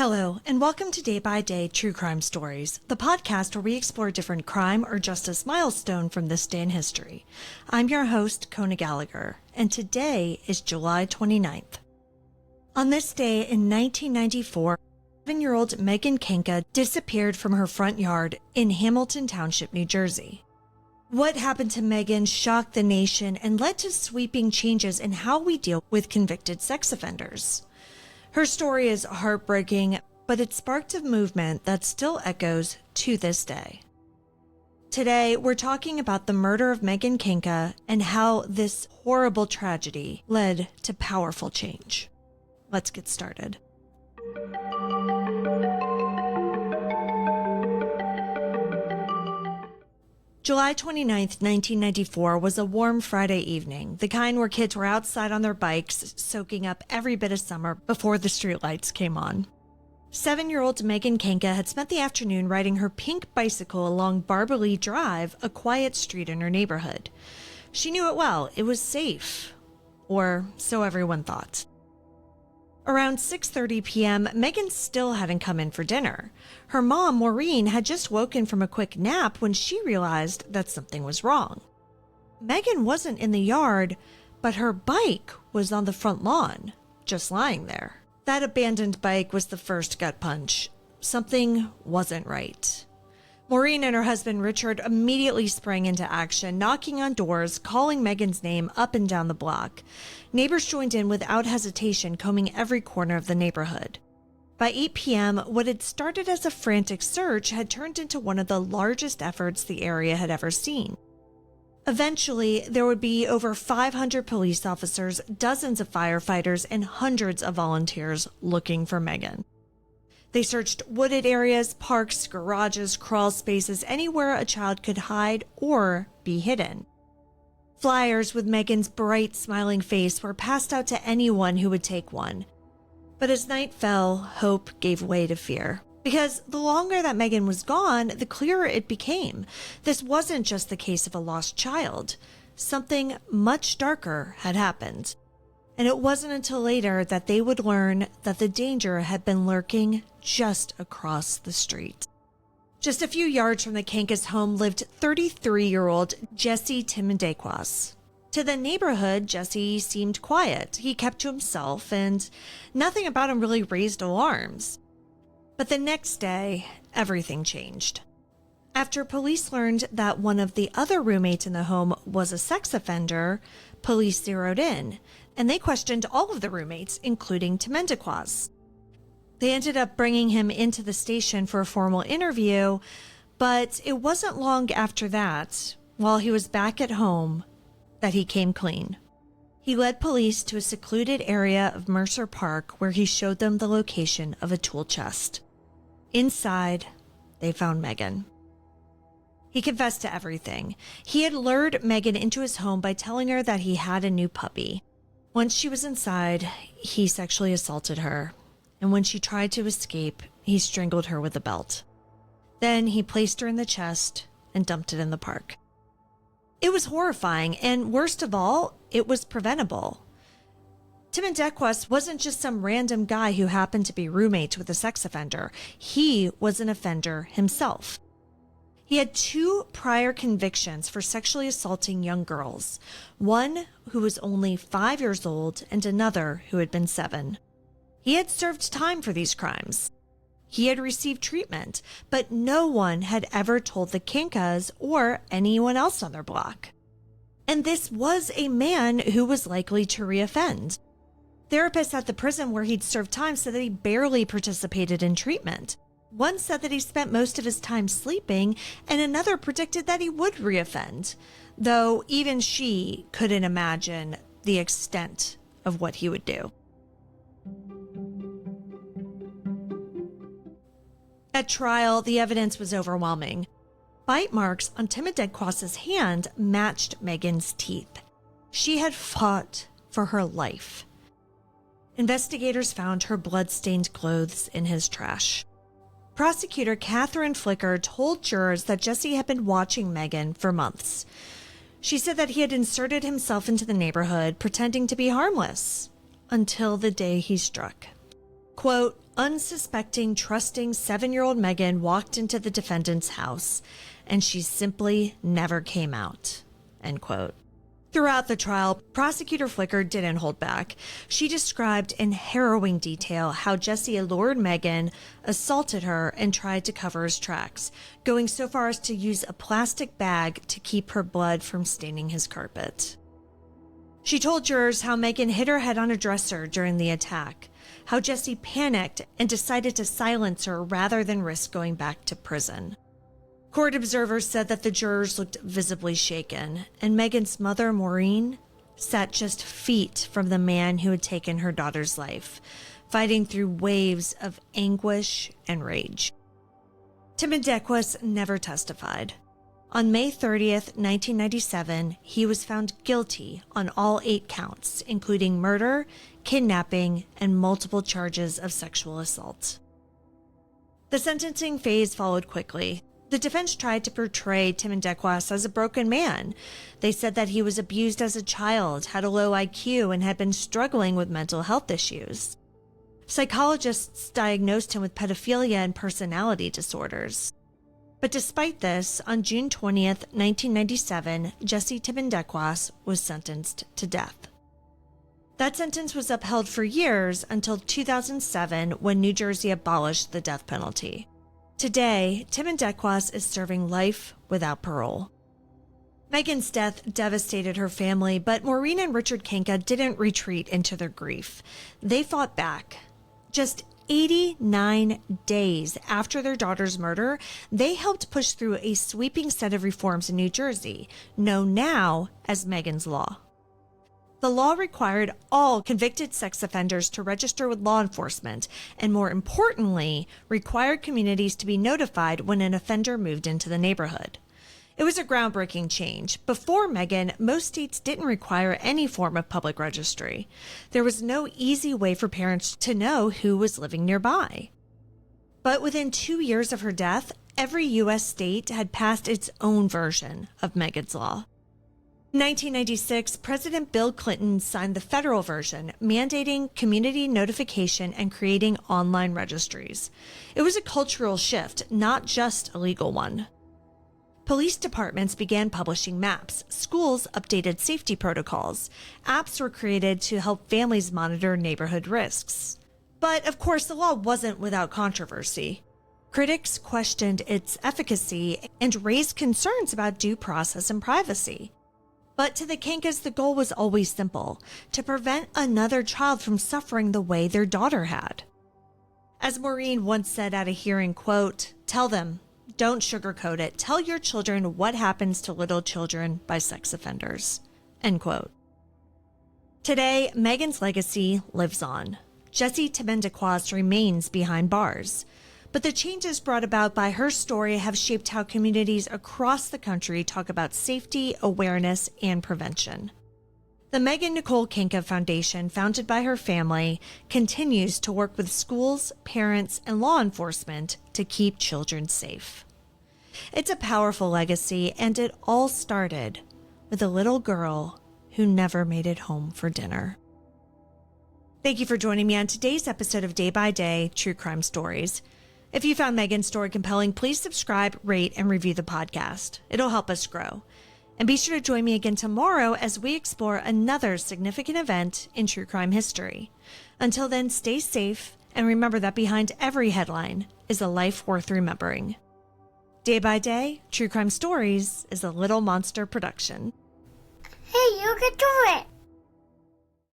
Hello, and welcome to Day by Day True Crime Stories, the podcast where we explore a different crime or justice milestone from this day in history. I'm your host, Kona Gallagher, and today is July 29th. On this day in 1994, 7-year-old Megan Kanka disappeared from her front yard in Hamilton Township, New Jersey. What happened to Megan shocked the nation and led to sweeping changes in how we deal with convicted sex offenders. Her story is heartbreaking, but it sparked a movement that still echoes to this day. Today, we're talking about the murder of Megan Kanka and how this horrible tragedy led to powerful change. Let's get started. July 29th, 1994 was a warm Friday evening, the kind where kids were outside on their bikes, soaking up every bit of summer before the streetlights came on. 7-year-old Megan Kanka had spent the afternoon riding her pink bicycle along Barberley Drive, a quiet street in her neighborhood. She knew it well. It was safe. Or so everyone thought. Around 6:30 p.m., Megan still hadn't come in for dinner. Her mom, Maureen, had just woken from a quick nap when she realized that something was wrong. Megan wasn't in the yard, but her bike was on the front lawn, just lying there. That abandoned bike was the first gut punch. Something wasn't right. Maureen and her husband Richard immediately sprang into action, knocking on doors, calling Megan's name up and down the block. Neighbors joined in without hesitation, combing every corner of the neighborhood. By 8 p.m., what had started as a frantic search had turned into one of the largest efforts the area had ever seen. Eventually, there would be over 500 police officers, dozens of firefighters, and hundreds of volunteers looking for Megan. They searched wooded areas, parks, garages, crawl spaces, anywhere a child could hide or be hidden. Flyers with Megan's bright, smiling face were passed out to anyone who would take one. But as night fell, hope gave way to fear. Because the longer that Megan was gone, the clearer it became. This wasn't just the case of a lost child. Something much darker had happened. And it wasn't until later that they would learn that the danger had been lurking just across the street. Just a few yards from the Kanka's home lived 33-year-old Jesse Timmendequas. To the neighborhood, Jesse seemed quiet. He kept to himself, and nothing about him really raised alarms. But the next day, everything changed. After police learned that one of the other roommates in the home was a sex offender, police zeroed in, and they questioned all of the roommates, including Timmendequas. They ended up bringing him into the station for a formal interview, but it wasn't long after that, while he was back at home, that he came clean. He led police to a secluded area of Mercer Park where he showed them the location of a tool chest. Inside, they found Megan. He confessed to everything. He had lured Megan into his home by telling her that he had a new puppy. Once she was inside, he sexually assaulted her, and when she tried to escape, he strangled her with a belt. Then he placed her in the chest and dumped it in the park. It was horrifying, and worst of all, it was preventable. Timmendequas wasn't just some random guy who happened to be roommates with a sex offender. He was an offender himself. He had 2 prior convictions for sexually assaulting young girls, one who was only 5 years old and another who had been 7. He had served time for these crimes. He had received treatment, but no one had ever told the Kankas or anyone else on their block. And this was a man who was likely to reoffend. Therapists at the prison where he'd served time said that he barely participated in treatment. One said that he spent most of his time sleeping, and another predicted that he would reoffend, though even she couldn't imagine the extent of what he would do. At trial, the evidence was overwhelming. Bite marks on Timmendequas' hand matched Megan's teeth. She had fought for her life. Investigators found her blood-stained clothes in his trash. Prosecutor Catherine Flicker told jurors that Jesse had been watching Megan for months. She said that he had inserted himself into the neighborhood, pretending to be harmless, until the day he struck. Quote, unsuspecting, trusting 7-year-old Megan walked into the defendant's house, and she simply never came out, end quote. Throughout the trial, Prosecutor Flicker didn't hold back. She described in harrowing detail how Jesse allured Megan, assaulted her, and tried to cover his tracks, going so far as to use a plastic bag to keep her blood from staining his carpet. She told jurors how Megan hit her head on a dresser during the attack, how Jesse panicked and decided to silence her rather than risk going back to prison. Court observers said that the jurors looked visibly shaken, and Megan's mother, Maureen, sat just feet from the man who had taken her daughter's life, fighting through waves of anguish and rage. Timmendequas never testified. On May 30th, 1997, he was found guilty on all 8 counts, including murder, kidnapping, and multiple charges of sexual assault. The sentencing phase followed quickly. The defense tried to portray Timmendequas as a broken man. They said that he was abused as a child, had a low IQ, and had been struggling with mental health issues. Psychologists diagnosed him with pedophilia and personality disorders. But despite this, on June 20th, 1997, Jesse Timmendequas was sentenced to death. That sentence was upheld for years until 2007, when New Jersey abolished the death penalty. Today, Timmendequas is serving life without parole. Megan's death devastated her family, but Maureen and Richard Kanka didn't retreat into their grief. They fought back. Just 89 days after their daughter's murder, they helped push through a sweeping set of reforms in New Jersey, known now as Megan's Law. The law required all convicted sex offenders to register with law enforcement, and more importantly, required communities to be notified when an offender moved into the neighborhood. It was a groundbreaking change. Before Megan, most states didn't require any form of public registry. There was no easy way for parents to know who was living nearby. But within 2 years of her death, every U.S. state had passed its own version of Megan's Law. In 1996, President Bill Clinton signed the federal version, mandating community notification and creating online registries. It was a cultural shift, not just a legal one. Police departments began publishing maps. Schools updated safety protocols. Apps were created to help families monitor neighborhood risks. But, of course, the law wasn't without controversy. Critics questioned its efficacy and raised concerns about due process and privacy. But to the Kankas, the goal was always simple: to prevent another child from suffering the way their daughter had. As Maureen once said at a hearing, quote, "Tell them, don't sugarcoat it. Tell your children what happens to little children by sex offenders," end quote. Today, Megan's legacy lives on. Jesse Timmendequas remains behind bars. But the changes brought about by her story have shaped how communities across the country talk about safety, awareness, and prevention. The Megan Nicole Kanka Foundation, founded by her family, continues to work with schools, parents, and law enforcement to keep children safe. It's a powerful legacy, and it all started with a little girl who never made it home for dinner. Thank you for joining me on today's episode of Day by Day True Crime Stories. If you found Megan's story compelling, please subscribe, rate, and review the podcast. It'll help us grow. And be sure to join me again tomorrow as we explore another significant event in true crime history. Until then, stay safe and remember that behind every headline is a life worth remembering. Day by Day, True Crime Stories is a Little Monster production. Hey, you can do it!